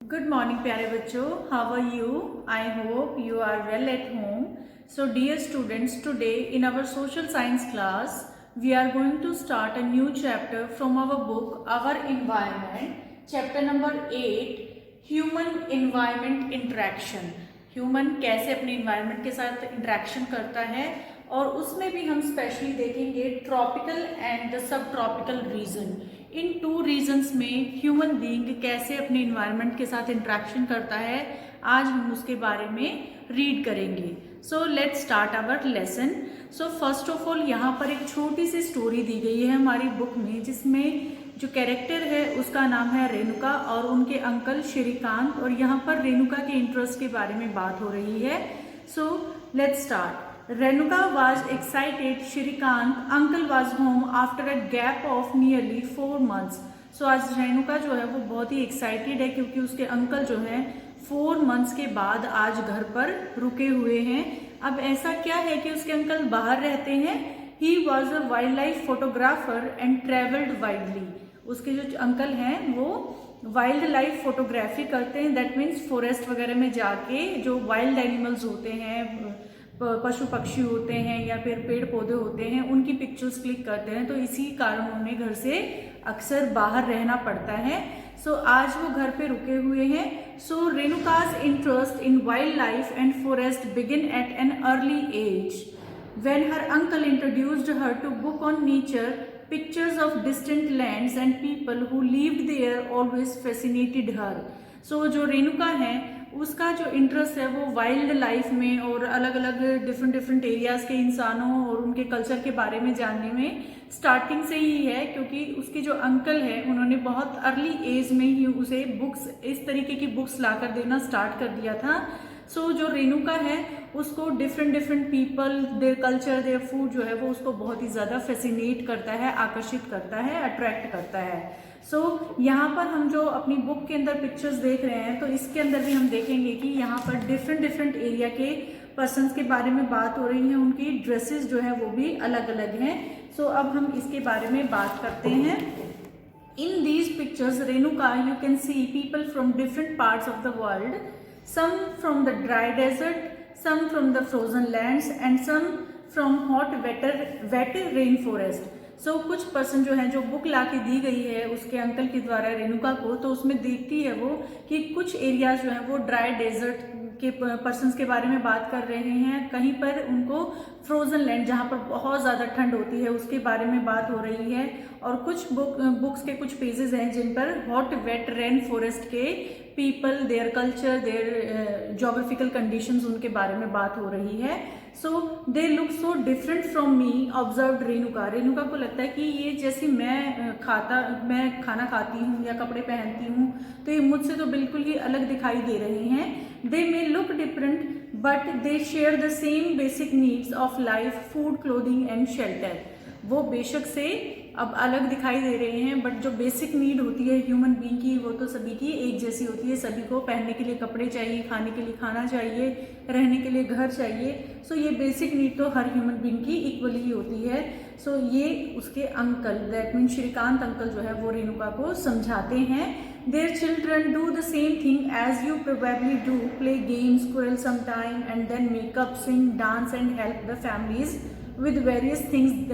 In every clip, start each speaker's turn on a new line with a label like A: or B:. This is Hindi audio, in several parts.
A: Good morning, प्यारे बच्चों. How are you? I hope you are well at home. So, dear students, today in our social science class, we are going to start a new chapter from our book, Our Environment, chapter number 8, Human Environment Interaction. Human कैसे अपने इन्वायरमेंट के साथ इंटरेक्शन करता है, और उसमें भी हम स्पेशली देखेंगे tropical and the sub tropical region. In two reasons में ह्यूमन बीइंग कैसे अपने इन्वायरमेंट के साथ इंटरेक्शन करता है, आज हम उसके बारे में रीड करेंगे. So let's start our lesson. So first of all यहाँ पर एक छोटी सी स्टोरी दी गई है हमारी बुक में, जिसमें जो कैरेक्टर है उसका नाम है रेणुका और उनके अंकल श्रीकांत, और यहाँ पर रेणुका के इंटरेस्ट के बारे में बात हो रही है. So let's start. Renuka was excited. Shrikant uncle was home after a gap of nearly 4 months. So आज रेणुका जो है वो बहुत ही एक्साइटेड है क्योंकि उसके अंकल जो हैं 4 मंथ्स के बाद आज घर पर रुके हुए हैं. अब ऐसा क्या है कि उसके अंकल बाहर रहते हैं. He was a wildlife photographer and traveled widely. उसके जो अंकल हैं वो वाइल्ड लाइफ फोटोग्राफी करते हैं. दैट मीन्स फॉरेस्ट वगैरह में जाके जो वाइल्ड एनिमल्स होते हैं, पशु पक्षी होते हैं या फिर पेड़ पौधे होते हैं, उनकी पिक्चर्स क्लिक करते हैं. तो इसी कारण उन्हें घर से अक्सर बाहर रहना पड़ता है. सो आज वो घर पे रुके हुए हैं. So Renuka's interest in wildlife and forest begin at an early age when her uncle introduced her to book on nature. Pictures of distant lands and people who lived there always fascinated her. So जो रेणुका है उसका जो इंटरेस्ट है वो वाइल्ड लाइफ में और अलग अलग डिफरेंट एरियाज के इंसानों और उनके कल्चर के बारे में जानने में स्टार्टिंग से ही है, क्योंकि उसके जो अंकल हैं उन्होंने बहुत अर्ली एज में ही उसे बुक्स, इस तरीके की बुक्स लाकर देना स्टार्ट कर दिया था. सो जो रेणुका है उसको different people, their culture, their food जो है वो उसको बहुत ही ज़्यादा फैसिनेट करता है, आकर्षित करता है, अट्रैक्ट करता है. सो यहाँ पर हम जो अपनी बुक के अंदर पिक्चर्स देख रहे हैं, तो इसके अंदर भी हम देखेंगे कि यहाँ पर डिफरेंट एरिया के पर्सन्स के बारे में बात हो रही है. उनकी ड्रेसेस जो है वो भी अलग अलग हैं. सो अब हम इसके बारे में बात करते हैं. In these pictures Renuka you can see people from different parts of the world. Some from the dry desert, some from the frozen lands and some from hot wet rainforest. So कुछ पर्सन जो हैं, जो बुक ला के दी गई है उसके अंकल के द्वारा रेणुका को, तो उसमें देखती है वो कि कुछ एरियाज जो हैं वो ड्राई डेजर्ट के पर्सन्स के बारे में बात कर रहे हैं. कहीं पर उनको फ्रोजन लैंड जहाँ पर बहुत ज़्यादा ठंड होती है उसके बारे में बात हो रही है. और कुछ बुक्स के कुछ पेजेस हैं जिन पर हॉट वेट रेन फॉरेस्ट के people, their culture, their geographical conditions, उनके बारे में बात हो रही है. So they look so different from me observed Renuka. Renuka को लगता है कि ये जैसे मैं खाना खाती हूँ या कपड़े पहनती हूँ, तो ये मुझसे तो बिल्कुल ही अलग दिखाई दे रहे हैं. They may look different but they share the same basic needs of life, food, clothing and shelter. वो बेशक से अब अलग दिखाई दे रहे हैं, बट जो बेसिक नीड होती है ह्यूमन बीइंग की वो तो सभी की एक जैसी होती है. सभी को पहनने के लिए कपड़े चाहिए, खाने के लिए खाना चाहिए, रहने के लिए घर चाहिए. सो ये बेसिक नीड तो हर ह्यूमन बीइंग की इक्वली ही होती है. सो ये उसके uncle, that mean Shrikant uncle जो है वो रेणुका को समझाते हैं. Their children do the same thing as you probably do, play games, quarrel sometime and then make up, sing, dance and help the families with various things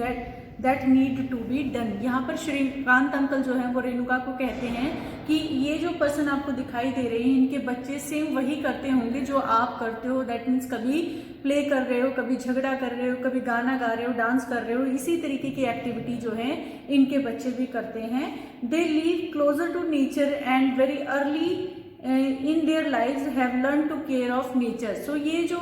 A: that need to be done. यहाँ पर श्रीकांत अंकल जो है वो रेणुका को कहते हैं कि ये जो पर्सन आपको दिखाई दे रहे हैं इनके बच्चे सेम वही करते होंगे जो आप करते हो. दैट मीन्स कभी प्ले कर रहे हो, कभी झगड़ा कर रहे हो, कभी गाना गा रहे हो, डांस कर रहे हो. इसी तरीके की एक्टिविटी जो है इनके बच्चे भी करते हैं. They live closer to nature and very early in their lives have learn to care of nature. So ये जो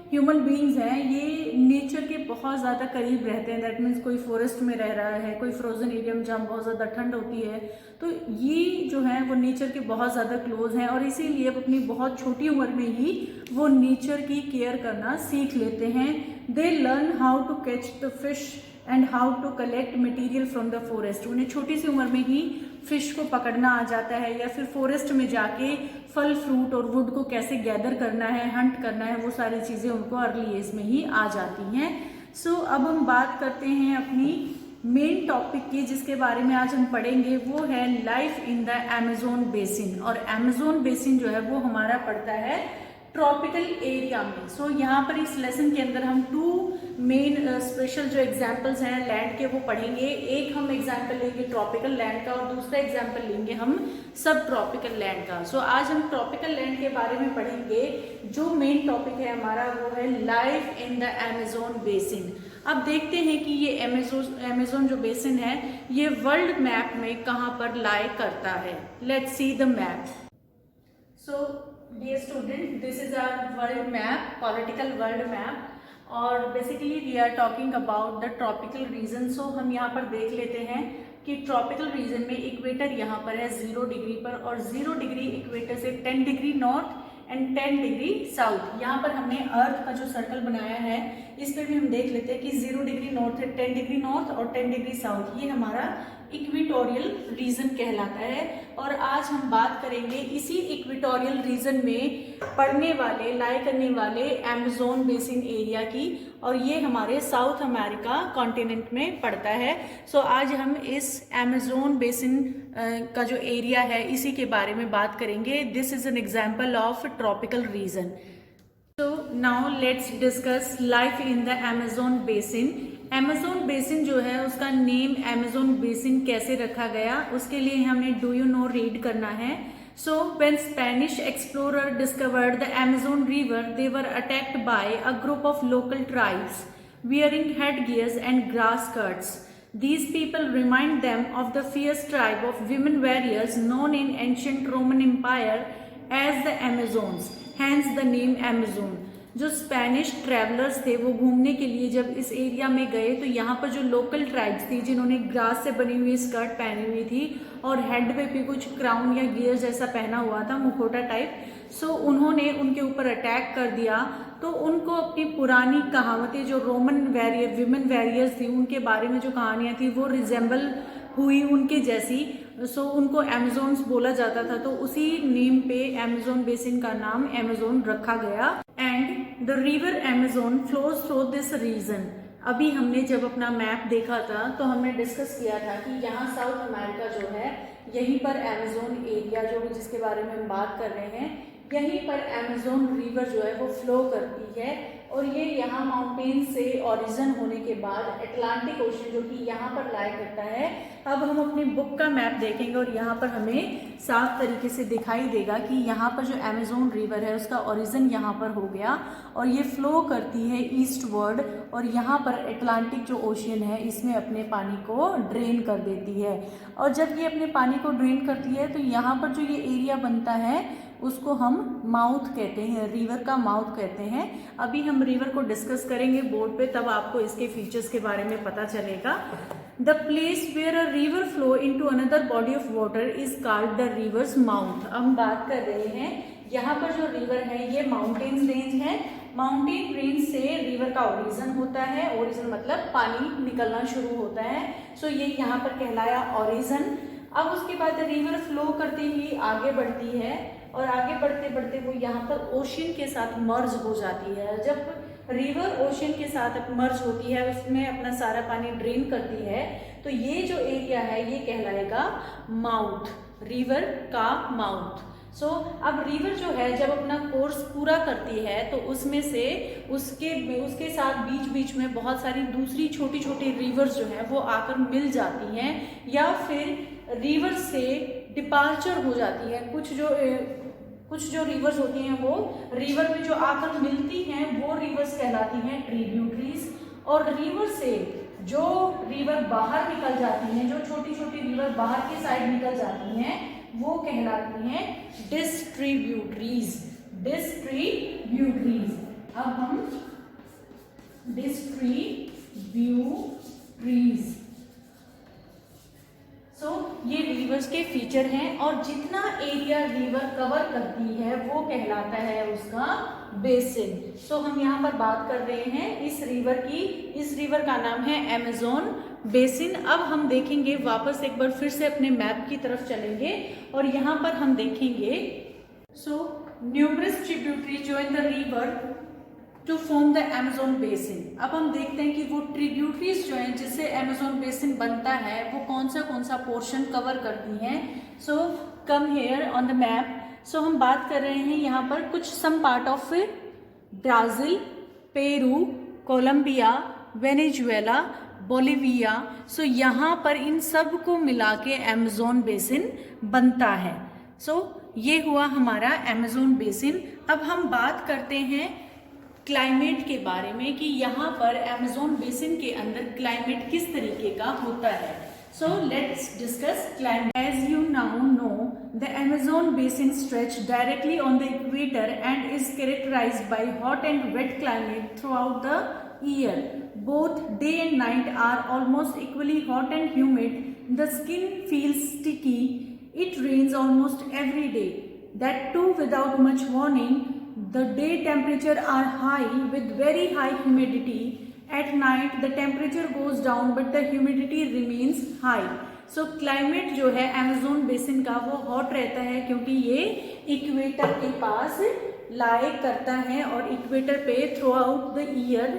A: ह्यूमन बीइंग्स हैं ये नेचर के बहुत ज़्यादा करीब रहते हैं. दैट मीन्स कोई फॉरेस्ट में रह रहा है, कोई फ्रोजन एरिया में जहाँ बहुत ज़्यादा ठंड होती है, तो ये जो है वो नेचर के बहुत ज़्यादा क्लोज हैं. और इसीलिए अपनी बहुत छोटी उम्र में ही वो नेचर की केयर करना सीख लेते हैं. They learn how to catch the fish and how to collect material from the forest. उन्हें छोटी सी उम्र में ही फिश को पकड़ना आ जाता है, या फिर फॉरेस्ट में जाके फल, फ्रूट और वुड को कैसे गैदर करना है, हंट करना है, वो सारी चीज़ें उनको अर्ली एज में ही आ जाती हैं. सो अब हम बात करते हैं अपनी मेन टॉपिक की जिसके बारे में आज हम पढ़ेंगे वो है life in the Amazon basin. और अमेजोन बेसिन जो है वो हमारा पड़ता है ट्रॉपिकल एरिया में। सो यहाँ पर इस लेसन के अंदर हम टू मेन स्पेशल जो एग्जाम्पल्स हैं लैंड के वो पढ़ेंगे। एक हम एग्जाम्पल लेंगे ट्रॉपिकल लैंड का और दूसरा एग्जाम्पल लेंगे हम सब ट्रॉपिकल लैंड का। सो आज हम ट्रॉपिकल लैंड के बारे में पढ़ेंगे। जो मेन टॉपिक है हमारा वो है life in the Amazon basin. अब देखते हैं कि ये अमेजोन जो बेसिन है ये वर्ल्ड मैप में कहाँ पर लाई करता है। Let's see the map. So dear student, this is our world map, political world map, और basically we are talking about the tropical region. So हम यहाँ पर देख लेते हैं कि ट्रॉपिकल रीजन में इक्वेटर यहाँ पर है 0 डिग्री पर, और 0 डिग्री इक्वेटर से 10 degree north and 10 degree south. यहाँ पर हमने अर्थ का जो सर्कल बनाया है इस पे भी हम देख लेते हैं कि 0 डिग्री नॉर्थ है 10 डिग्री नॉर्थ और 10 डिग्री साउथ, ये हमारा इक्वेटोरियल रीजन कहलाता है। और आज हम बात करेंगे इसी इक्वेटोरियल रीजन में पड़ने वाले लाई करने वाले अमेजोन बेसिन एरिया की, और ये हमारे साउथ अमेरिका कॉन्टिनेंट में पड़ता है। सो आज हम इस अमेजोन बेसिन का जो एरिया है इसी के बारे में बात करेंगे। This is an example of tropical region. So now let's discuss life in the Amazon basin. Amazon basin जो है उसका नेम अमेजोन बेसिन कैसे रखा गया उसके लिए हमें डू यू नो रीड करना है। So when Spanish explorer discovered the Amazon river they were attacked by a group of local tribes wearing headgears and grass skirts. These people remind them of the fierce tribe of women warriors known in ancient Roman Empire as the Amazons, hence the name Amazon. जो स्पेनिश ट्रैवलर्स थे वो घूमने के लिए जब इस एरिया में गए तो यहाँ पर जो लोकल ट्राइब्स थी जिन्होंने ग्रास से बनी हुई स्कर्ट पहनी हुई थी और हेड पे भी कुछ क्राउन या गियर जैसा पहना हुआ था, मुखोटा टाइप, सो उन्होंने उनके ऊपर अटैक कर दिया। तो उनको अपनी पुरानी कहावतें जो रोमन विमेन वॉरियर्स थी उनके बारे में जो कहानियाँ थी वो रिजेंबल हुई उनके जैसी, सो उनको अमेजोन्स बोला जाता था। तो उसी नेम पे अमेजोन बेसिन का नाम अमेजोन रखा गया। And the river Amazon flows through this region. अभी हमने जब अपना मैप देखा था तो हमने डिस्कस किया था कि यहाँ साउथ अमेरिका जो है यहीं पर अमेजोन एरिया जो जिसके बारे में हम बात कर रहे हैं यहीं पर अमेजोन रिवर जो है वो फ्लो करती है, और ये यहाँ माउंटेन से ओरिजिन होने के बाद अटलांटिक ओशन जो कि यहाँ पर लाई करता है। अब हम अपनी बुक का मैप देखेंगे और यहाँ पर हमें साफ तरीके से दिखाई देगा कि यहाँ पर जो अमेजोन रिवर है उसका ओरिजिन यहाँ पर हो गया और ये फ्लो करती है ईस्ट वर्ड, और यहाँ पर अटलांटिक जो ओशन है इसमें अपने पानी को ड्रेन कर देती है। और जब ये अपने पानी को ड्रेन करती है तो यहाँ पर जो ये एरिया बनता है उसको हम माउथ कहते हैं, रिवर का माउथ कहते हैं। अभी हम रिवर को डिस्कस करेंगे बोर्ड पे, तब आपको इसके फीचर्स के बारे में पता चलेगा। The place where a river flow into another body of water is called the river's mouth. हम बात कर रहे हैं यहाँ पर जो रिवर है ये माउंटेन रेंज है, माउंटेन रेंज से रिवर का ओरिजिन होता है, ओरिजिन मतलब पानी निकलना शुरू होता है। सो ये यहाँ पर कहलाया ओरिजिन। अब उसके बाद रिवर फ्लो करती हुई आगे बढ़ती है और आगे बढ़ते बढ़ते वो यहाँ पर ओशन के साथ मर्ज हो जाती है। जब रिवर ओशन के साथ मर्ज होती है उसमें अपना सारा पानी ड्रेन करती है तो ये जो एरिया है ये कहलाएगा माउथ, रिवर का माउथ। सो अब रिवर जो है जब अपना कोर्स पूरा करती है तो उसमें से उसके साथ बीच बीच में बहुत सारी दूसरी छोटी छोटी रिवर्स जो है वो आकर मिल जाती हैं, या फिर रिवर से डिपार्चर हो जाती है। कुछ जो रिवर्स होती हैं वो रिवर में जो आकर मिलती हैं वो रिवर्स कहलाती हैं ट्रिब्यूटरीज, और रिवर से जो रिवर बाहर निकल जाती हैं, जो छोटी छोटी रिवर बाहर की साइड निकल जाती हैं वो कहलाती हैं डिस्ट्रीब्यूटरीज। अब हम डिस्ट्रीब्यूटरीज, ये रिवर्स के फीचर हैं, और जितना एरिया रिवर कवर करती है वो कहलाता है उसका बेसिन। सो हम यहाँ पर बात कर रहे हैं इस रिवर की, इस रिवर का नाम है अमेजोन बेसिन। अब हम देखेंगे वापस एक बार फिर से अपने मैप की तरफ चलेंगे और यहाँ पर हम देखेंगे numerous tributary join the river to form the Amazon basin. अब हम देखते हैं कि वो ट्रिब्यूटरीज जो हैं जिससे अमेजोन बेसिन बनता है वो कौन सा पोर्शन कवर करती हैं। So come here on the map. So हम बात कर रहे हैं यहाँ पर कुछ some part of Brazil, Peru, Colombia, Venezuela, Bolivia. So यहाँ पर इन सब को मिला के अमेजोन बेसिन बनता है। सो ये हुआ हमारा अमेजोन बेसिन। अब हम बात करते हैं क्लाइमेट के बारे में कि यहाँ पर अमेजोन बेसिन के अंदर क्लाइमेट किस तरीके का होता है। So let's discuss climate. As you now know the Amazon basin stretch directly on the equator and is characterized by hot and wet climate throughout the year. Both day and night are almost equally hot and humid. The skin feels sticky. It rains almost every day. That too without much warning. The day temperature are high with very high humidity. At night the temperature goes down but the humidity remains high. So climate जो है अमेजोन बेसिन का वो हॉट रहता है क्योंकि ये इक्वेटर के पास लाई करता है और इक्वेटर पे थ्रू आउट द ईयर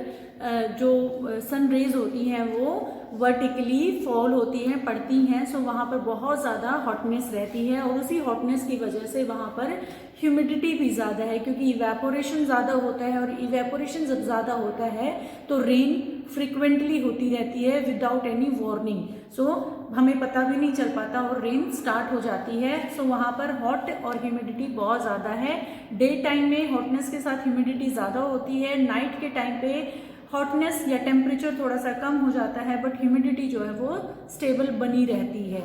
A: जो सन रेज होती हैं वो वर्टिकली फॉल होती हैं, पड़ती हैं। सो वहाँ पर बहुत ज़्यादा हॉटनेस रहती है और उसी हॉटनेस की वजह से वहाँ पर ह्यूमिडिटी भी ज़्यादा है क्योंकि इवेपोरेशन ज़्यादा होता है और इवेपोरेशन जब ज़्यादा होता है तो रेन फ्रिक्वेंटली होती रहती है विदाउट एनी वार्निंग। सो हमें पता भी नहीं चल पाता और रेन स्टार्ट हो जाती है। सो वहाँ पर हॉट और ह्यूमिडिटी बहुत ज़्यादा है। डे टाइम में हॉटनेस के साथ ह्यूमिडिटी ज़्यादा होती है, नाइट के टाइम पे हॉटनेस या टेम्परेचर थोड़ा सा कम हो जाता है बट ह्यूमिडिटी जो है वो स्टेबल बनी रहती है।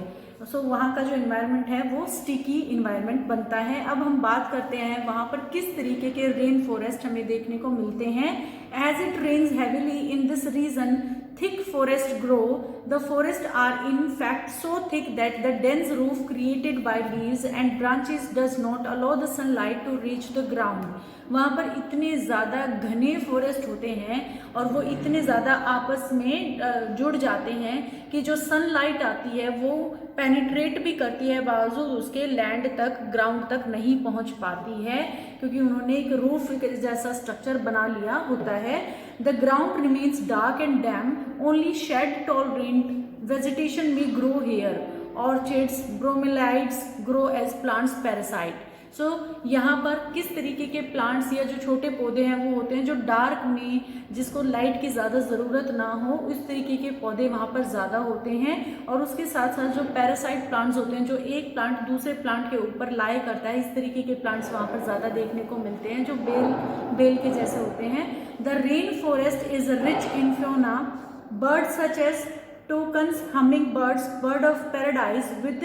A: सो वहाँ का जो इन्वायरमेंट है वो स्टिकी इन्वायरमेंट बनता है। अब हम बात करते हैं वहाँ पर किस तरीके के रेन फॉरेस्ट हमें देखने को मिलते हैं। As it rains heavily in this region thick forest grow. The forests are in fact so thick that the dense roof created by leaves and branches does not allow the sunlight to reach the ground. वहाँ पर इतने ज़्यादा घने फॉरेस्ट होते हैं और वो इतने ज़्यादा आपस में जुड़ जाते हैं कि जो सनलाइट आती है वो पेनिट्रेट भी करती है, बावजूद उसके लैंड तक, ग्राउंड तक नहीं पहुँच पाती है क्योंकि उन्होंने एक रूफ जैसा स्ट्रक्चर बना लिया होता है। The ground remains dark and damp. Only shed tolerant vegetation may grow here. Orchids, bromeliads grow as plants parasite. सो यहाँ पर किस तरीके के प्लांट्स या जो छोटे पौधे हैं वो होते हैं जो डार्क में, जिसको लाइट की ज़्यादा ज़रूरत ना हो, इस तरीके के पौधे वहाँ पर ज़्यादा होते हैं। और उसके साथ साथ जो पैरासाइट प्लांट्स होते हैं, जो एक प्लांट दूसरे प्लांट के ऊपर लाई करता है, इस तरीके के प्लांट्स वहाँ पर ज़्यादा देखने को मिलते हैं जो बेल के जैसे होते हैं। The rain forest is rich in fauna, birds such as toucans, hummingbirds, bird of paradise with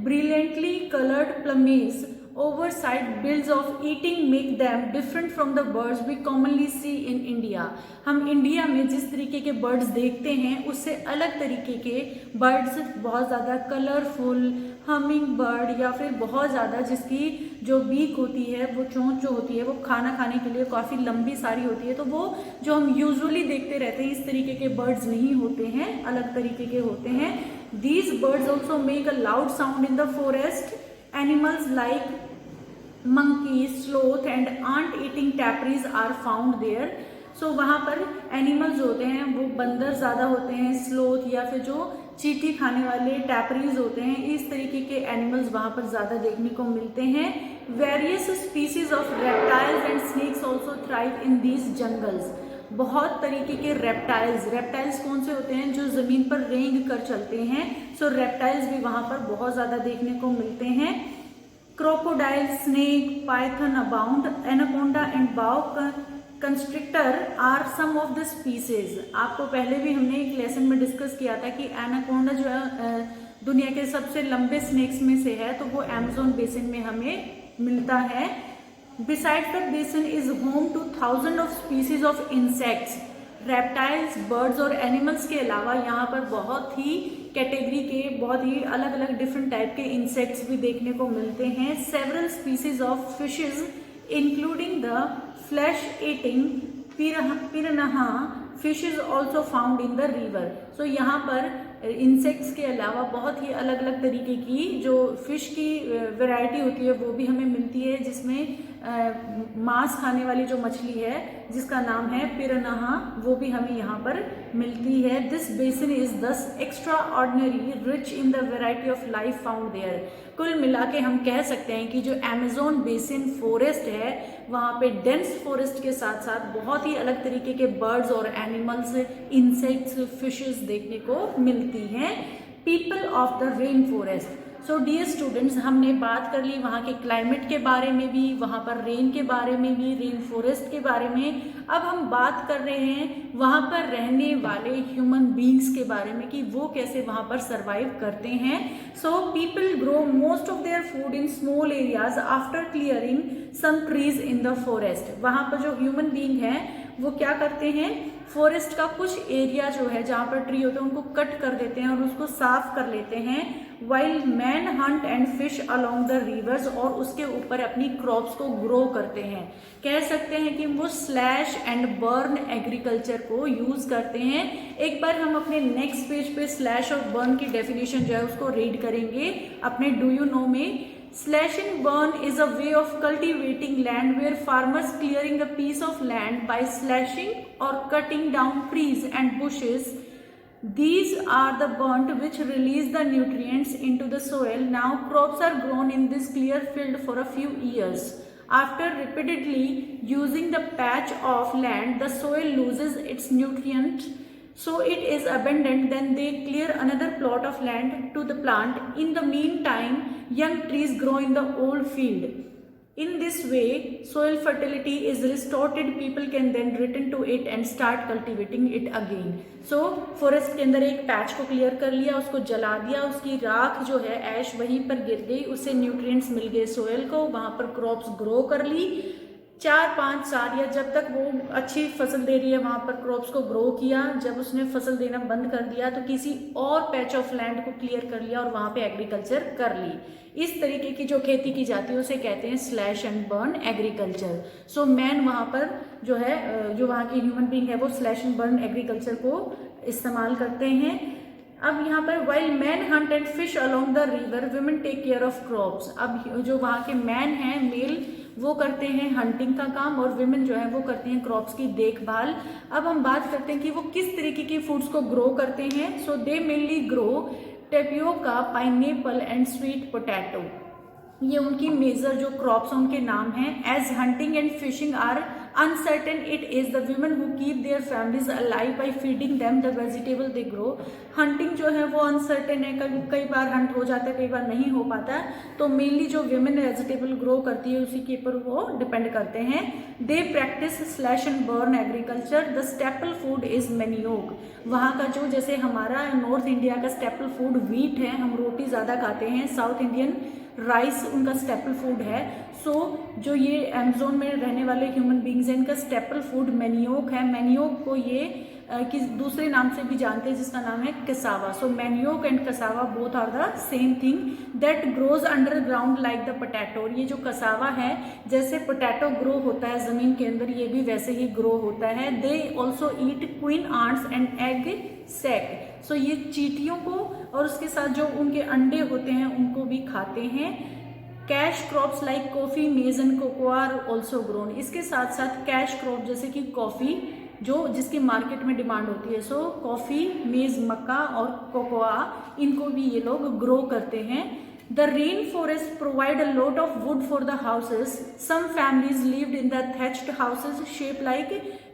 A: brilliantly colored plumage. Oversight bills of eating make them different from the birds we commonly see in India. हम इंडिया में जिस तरीके के बर्ड्स देखते हैं उससे अलग तरीके के बर्ड्स, बहुत ज़्यादा कलरफुल हमिंग बर्ड या फिर बहुत ज़्यादा जिसकी जो बीक होती है, वो चोंच जो होती है वो खाना खाने के लिए काफ़ी लंबी सारी होती है, तो वो जो हम यूजुअली देखते रहते हैं इस तरीके के बर्ड्स नहीं होते हैं, अलग तरीके के होते हैं। These birds also make a loud sound in the forest. Animals like monkeys, sloth and ant-eating tapirs are found there. So वहाँ पर एनिमल्स जो होते हैं वो बंदर ज़्यादा होते हैं, स्लोथ या फिर जो चींटी खाने वाले टैपरीज होते हैं, इस तरीके के एनिमल्स वहाँ पर ज़्यादा देखने को मिलते हैं। Various species of reptiles and snacks also thrive in these jungles. बहुत तरीके के रेप्टाइल्स कौन से होते हैं जो ज़मीन पर रेंग कर चलते हैं। सो रेप्टाइल्स भी वहाँ पर बहुत ज़्यादा देखने को मिलते हैं। Crocodile, snake, python abound, anaconda and boa constrictor are some of the species. आपको पहले भी हमने एक लेसन में डिस्कस किया था कि एनाकोंडा जो है दुनिया के सबसे लंबे स्नेक्स में से है, तो वो अमेज़न बेसिन में हमें मिलता है। Besides the basin is home to thousands of species of insects, reptiles, birds और animals के अलावा यहाँ पर बहुत ही कैटेगरी के, बहुत ही अलग अलग डिफरेंट टाइप के इंसेक्ट्स भी देखने को मिलते हैं। Several species of fishes including the flesh-eating piranha fishes also found in the river. So यहाँ पर इंसेक्ट्स के अलावा बहुत ही अलग अलग तरीके की जो फिश की वैरायटी होती है वो भी हमें मिलती है, जिसमें मांस खाने वाली जो मछली है जिसका नाम है पिरान्हा, वो भी हमें यहाँ पर मिलती है। This basin is thus extraordinary rich in the variety of life found there. कुल मिला के हम कह सकते हैं कि जो अमेजोन बेसिन फॉरेस्ट है वहाँ पे डेंस फॉरेस्ट के साथ साथ बहुत ही अलग तरीके के बर्ड्स और एनिमल्स, इंसेक्ट्स, फिशेस देखने को मिलती हैं। People of the rain forest. So dear students, हमने बात कर ली वहाँ के क्लाइमेट के बारे में भी, वहाँ पर रेन के बारे में भी, रेन फॉरेस्ट के बारे में। अब हम बात कर रहे हैं वहाँ पर रहने वाले ह्यूमन बींग्स के बारे में कि वो कैसे वहाँ पर सर्वाइव करते हैं। So people grow most of their food in small areas after clearing some trees in the forest. वहाँ पर जो ह्यूमन बींग है वो क्या करते हैं, फॉरेस्ट का कुछ एरिया जो है जहाँ पर ट्री होते हैं उनको कट कर देते हैं और उसको साफ कर लेते हैं। While man hunt and fish along the reverse, और उसके ऊपर अपनी क्रॉप्स को ग्रो करते हैं। कह सकते हैं कि वो स्लैश एंड बर्न एग्रीकल्चर को यूज करते हैं। एक बार हम अपने नेक्स्ट पेज पे स्लैश और बर्न की डेफिनेशन जो है उसको रीड करेंगे अपने डू यू नो में। Slash and burn is a way of cultivating land where farmers clearing a piece of land by slashing or cutting down trees and bushes. These are the burnt which release the nutrients into the soil. Now crops are grown in this clear field for a few years. After repeatedly using the patch of land, the soil loses its nutrient, so it is abandoned. Then they clear another plot of land to the plant. In the meantime, young trees grow in the old field. In this way, soil fertility is restored. People can then return to it and start cultivating it again. So forest के अंदर एक पैच को क्लियर कर लिया, उसको जला दिया, उसकी राख जो है ऐश वहीं पर गिर गई, उससे न्यूट्रिएंट्स मिल गए सोयल को, वहां पर क्रॉप्स ग्रो कर ली। 4-5 साल या जब तक वो अच्छी फसल दे रही है वहाँ पर क्रॉप्स को ग्रो किया। जब उसने फसल देना बंद कर दिया तो किसी और पैच ऑफ लैंड को क्लियर कर लिया और वहाँ पे एग्रीकल्चर कर ली। इस तरीके की जो खेती की जाती है उसे कहते हैं slash and burn agriculture. So man वहाँ पर जो है, जो वहाँ की ह्यूमन बीइंग है वो स्लैश एंड बर्न एग्रीकल्चर को इस्तेमाल करते हैं। अब यहाँ पर while man hunt and fish along the river, women take care of crops. अब जो वहाँ के मैन हैं, मेल, वो करते हैं हंटिंग का काम और विमेन जो है वो करती हैं क्रॉप्स की देखभाल। अब हम बात करते हैं कि वो किस तरीके की फूड्स को ग्रो करते हैं। So they mainly grow tapioca, pineapple and sweet potato. ये उनकी मेजर जो क्रॉप्स उनके नाम हैं। As hunting and fishing are uncertain, it is the women who keep their families alive by feeding them the vegetable they grow. Hunting जो है वो अनसर्टेन है, कई बार हंट हो जाता है, कई बार नहीं हो पाता, तो मेनली जो वुमेन वेजिटेबल ग्रो करती है उसी के ऊपर वो डिपेंड करते हैं। They practice slash and burn agriculture. The staple food is manioc. वहाँ का जो, जैसे हमारा नॉर्थ इंडिया का स्टेपल फूड व्हीट है, हम रोटी ज़्यादा खाते हैं, साउथ इंडियन राइस उनका स्टेपल फूड है। सो जो ये अमेज़न में रहने वाले ह्यूमन बींग्स हैं इनका स्टेपल फूड मैनियोक है। मैनियोक को ये किस दूसरे नाम से भी जानते हैं जिसका नाम है cassava. So manioc and cassava both are the same thing that grows underground like the potato. ये जो कसावा है, जैसे पोटैटो ग्रो होता है ज़मीन के अंदर, ये भी वैसे ही ग्रो होता है। They also eat queen ants and egg sac. So ये चींटियों को और उसके साथ जो उनके अंडे होते हैं उनको भी खाते हैं। Cash crops like coffee, maize and cocoa are also grown. इसके साथ साथ कैश क्रॉप जैसे कि कॉफ़ी जो जिसकी मार्केट में डिमांड होती है, सो कॉफ़ी, मेज, मक्का और कोकोआ, इनको भी ये लोग ग्रो करते हैं। The rainforest provide a lot of wood for the houses. Some families lived in the thatched houses shaped like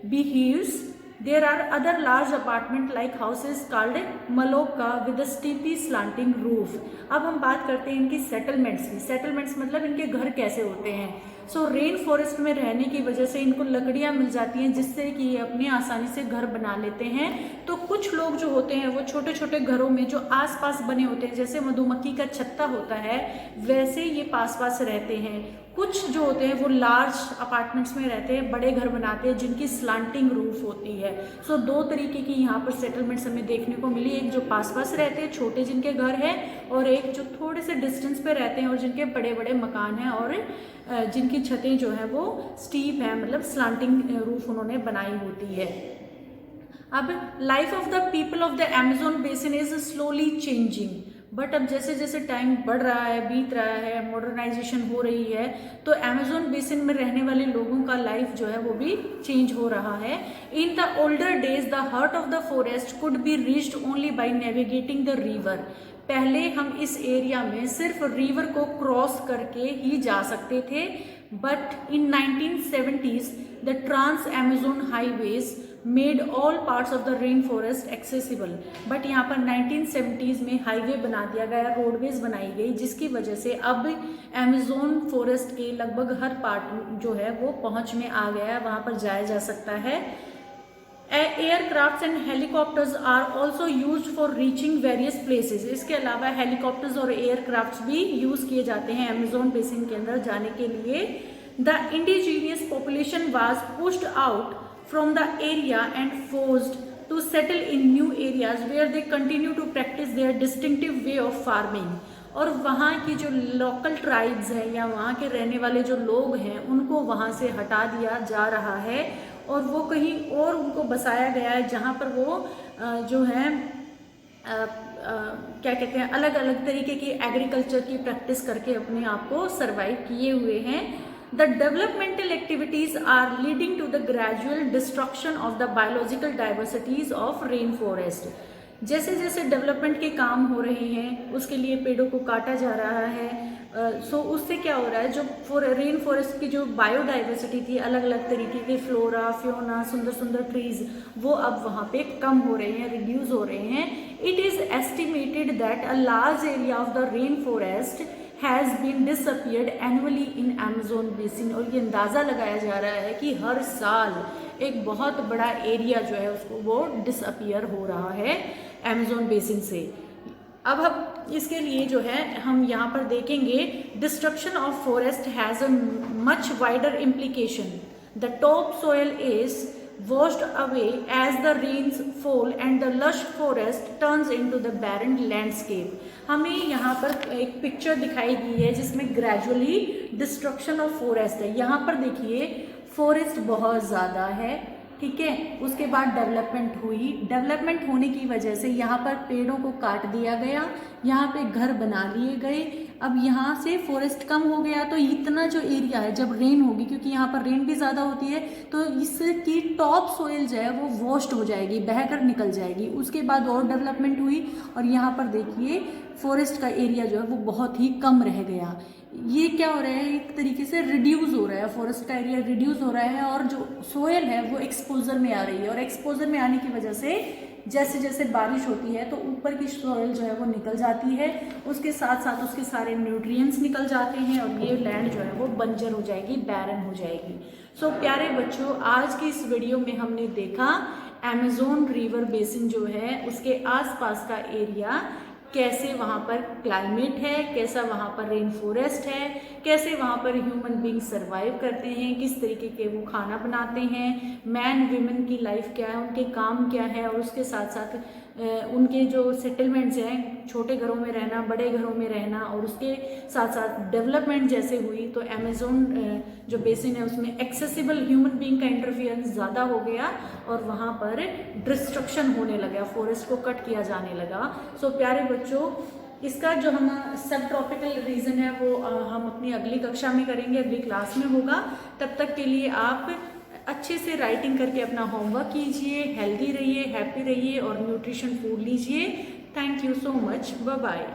A: beehives. There are other large apartment like houses called maloka with a steepy slanting roof. अब हम बात करते हैं इनकी सेटलमेंट्स की। सेटलमेंट्स मतलब इनके घर कैसे होते हैं। सो रेन फॉरेस्ट में रहने की वजह से इनको लकड़ियाँ मिल जाती हैं जिससे कि ये अपनी आसानी से घर बना लेते हैं। तो कुछ लोग जो होते हैं वो छोटे छोटे घरों में जो आसपास बने होते हैं, जैसे मधुमक्खी का छत्ता होता है वैसे ये पास पास रहते हैं। कुछ जो होते हैं वो लार्ज अपार्टमेंट्स में रहते हैं, बड़े घर बनाते हैं जिनकी स्लांटिंग रूफ होती है। सो दो तरीके की यहाँ पर सेटलमेंट्स हमें देखने को मिली, एक जो पास पास रहते हैं छोटे जिनके घर हैं, और एक जो थोड़े से डिस्टेंस पे रहते हैं और जिनके बड़े बड़े मकान हैं और जिनकी छतें जो हैं वो स्टीप हैं, मतलब स्लांटिंग रूफ उन्होंने बनाई होती है। अब life of the people of the Amazon basin is slowly changing. But अब जैसे जैसे टाइम बढ़ रहा है, बीत रहा है, मॉडर्नाइजेशन हो रही है, तो अमेजोन बेसिन में रहने वाले लोगों का लाइफ जो है वो भी चेंज हो रहा है। In the older days the heart of the forest could be reached only by navigating the river. पहले हम इस एरिया में सिर्फ रिवर को क्रॉस करके ही जा सकते थे, but in 1970s the trans Amazon highways made all parts of the rain forest accessible. But यहाँ पर 1970s में हाईवे बना दिया गया, रोडवेज बनाई गई, जिसकी वजह से अब अमेजोन फॉरेस्ट के लगभग हर पार्ट जो है वो पहुंच में आ गया है, वहां पर जाया जा सकता है। Aircrafts and helicopters are also use for reaching various places. इसके अलावा हेलीकॉप्टर्स और एयरक्राफ्ट्स भी यूज किए जाते हैं अमेजोन बेसिन के अंदर जाने के लिए। The indigenous population was pushed out from the area and forced to settle in new areas where they continue to practice their distinctive way of farming। और वहाँ की जो लोकल ट्राइब्स हैं या वहाँ के रहने वाले जो लोग हैं उनको वहाँ से हटा दिया जा रहा है और वो कहीं और उनको बसाया गया है जहाँ पर वो जो है क्या कहते हैं, अलग अलग तरीके की एग्रीकल्चर की प्रैक्टिस करके अपने आप को सर्वाइव किए हुए हैं। The developmental activities are leading to the gradual destruction of the biological diversities of rainforest। जैसे जैसे डेवलपमेंट के काम हो रहे हैं उसके लिए पेड़ों को काटा जा रहा है, सो उससे क्या हो रहा है, जो रेन फॉरेस्ट की जो बायोडाइवर्सिटी थी, अलग अलग तरीके के फ्लोरा फ्योना, सुंदर सुंदर ट्रीज, वो अब वहाँ पे कम हो रहे हैं, रिड्यूस हो रहे हैं। It is estimated that a large area of the rain forest has been disappeared annually in Amazon basin. और ये अंदाज़ा लगाया जा रहा है कि हर साल एक बहुत बड़ा एरिया जो है उसको वो डिसअपियर हो रहा है अमेजोन बेसिन से। अब हम इसके लिए जो है हम यहाँ पर देखेंगे, destruction of forest has a much wider implication. The top soil is washed away as the rains fall and the lush forest turns into the barren landscape। हमें यहाँ पर एक पिक्चर दिखाई गई है जिसमें ग्रेजुअली डिस्ट्रक्शन ऑफ फॉरेस्ट है। यहाँ पर देखिए फॉरेस्ट बहुत ज़्यादा है, ठीक है, उसके बाद डेवलपमेंट हुई, डेवलपमेंट होने की वजह से यहाँ पर पेड़ों को काट दिया गया, यहाँ पे घर बना लिए गए, अब यहाँ से फॉरेस्ट कम हो गया, तो इतना जो एरिया है जब रेन होगी, क्योंकि यहाँ पर रेन भी ज़्यादा होती है, तो इसकी टॉप सोइल जो है वो वॉश्ड हो जाएगी, बहकर निकल जाएगी। उसके बाद और डेवलपमेंट हुई और यहाँ पर देखिए फॉरेस्ट का एरिया जो है वो बहुत ही कम रह गया। ये क्या हो रहा है, एक तरीके से रिड्यूस हो रहा है, फॉरेस्ट का एरिया रिड्यूस हो रहा है और जो सोयल है वो एक्सपोजर में आ रही है, और एक्सपोजर में आने की वजह से जैसे जैसे बारिश होती है तो ऊपर की सोयल जो है वो निकल जाती है, उसके साथ साथ उसके सारे न्यूट्रिएंट्स निकल जाते हैं और ये लैंड जो है वो बंजर हो जाएगी, बैरन हो जाएगी। सो प्यारे बच्चों, आज की इस वीडियो में हमने देखा अमेजोन रिवर बेसिन जो है उसके आसपास का एरिया, कैसे वहाँ पर क्लाइमेट है, कैसा वहाँ पर रेन फॉरेस्ट है, कैसे वहाँ पर ह्यूमन बींग सर्वाइव करते हैं, किस तरीके के वो खाना बनाते हैं, मैन वीमेन की लाइफ क्या है, उनके काम क्या है, और उसके साथ साथ उनके जो सेटलमेंट्स हैं, छोटे घरों में रहना, बड़े घरों में रहना, और उसके साथ साथ डेवलपमेंट जैसे हुई तो अमेजोन जो बेसिन है उसमें एक्सेसिबल ह्यूमन बींग का इंटरफियरेंस ज़्यादा हो गया और वहाँ पर डिस्ट्रक्शन होने लगा, फॉरेस्ट को कट किया जाने लगा। सो प्यारे बच्चों, इसका जो हम सब ट्रॉपिकल रीजन है वो हम अपनी अगली कक्षा में करेंगे, अगली क्लास में होगा। तब तक के लिए आप अच्छे से राइटिंग करके अपना होमवर्क कीजिए, हेल्दी रहिए, हैप्पी रहिए और न्यूट्रिशन फूड लीजिए। Thank you so much, bye bye.